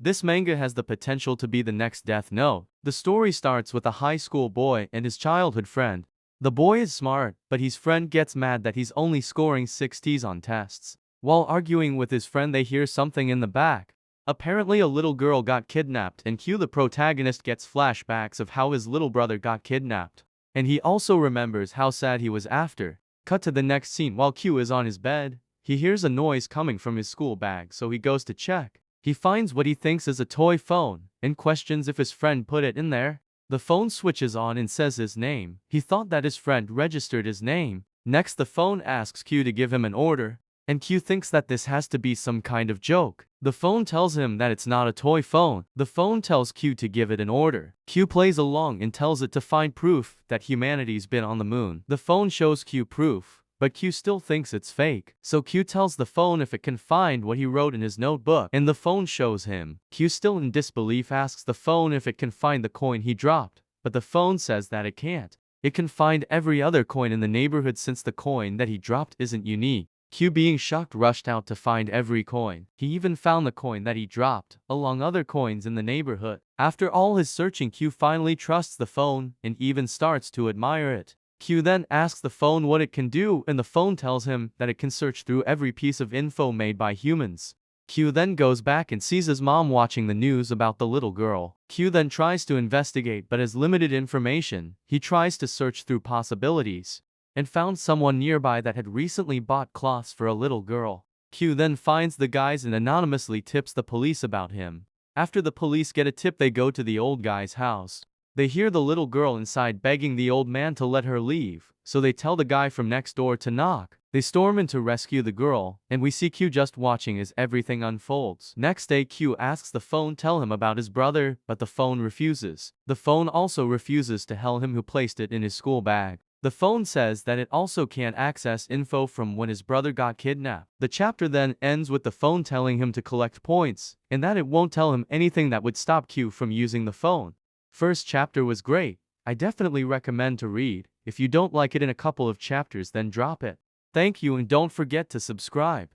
This manga has the potential to be the next Death Note. The story starts with a high school boy and his childhood friend. The boy is smart, but his friend gets mad that he's only scoring 60s on tests. While arguing with his friend, they hear something in the back. Apparently a little girl got kidnapped, and Q, the protagonist, gets flashbacks of how his little brother got kidnapped. And he also remembers how sad he was after. Cut to the next scene. While Q is on his bed, he hears a noise coming from his school bag, so he goes to check. He finds what he thinks is a toy phone, and questions if his friend put it in there. The phone switches on and says his name. He thought that his friend registered his name. Next, the phone asks Q to give him an order, and Q thinks that this has to be some kind of joke. The phone tells him that it's not a toy phone. The phone tells Q to give it an order. Q plays along and tells it to find proof that humanity's been on the moon. The phone shows Q proof, but Q still thinks it's fake. So Q tells the phone if it can find what he wrote in his notebook, and the phone shows him. Q, still in disbelief, asks the phone if it can find the coin he dropped, but the phone says that it can't. It can find every other coin in the neighborhood since the coin that he dropped isn't unique. Q, being shocked, rushed out to find every coin. He even found the coin that he dropped, along other coins in the neighborhood. After all his searching, Q finally trusts the phone, and even starts to admire it. Q then asks the phone what it can do, and the phone tells him that it can search through every piece of info made by humans. Q then goes back and sees his mom watching the news about the little girl. Q then tries to investigate but has limited information. He tries to search through possibilities, and found someone nearby that had recently bought cloths for a little girl. Q then finds the guys and anonymously tips the police about him. After the police get a tip, they go to the old guy's house. They hear the little girl inside begging the old man to let her leave, so they tell the guy from next door to knock. They storm in to rescue the girl, and we see Q just watching as everything unfolds. Next day, Q asks the phone tell him about his brother, but the phone refuses. The phone also refuses to tell him who placed it in his school bag. The phone says that it also can't access info from when his brother got kidnapped. The chapter then ends with the phone telling him to collect points, and that it won't tell him anything that would stop Q from using the phone. First chapter was great. I definitely recommend to read. If you don't like it in a couple of chapters, then drop it. Thank you, and don't forget to subscribe.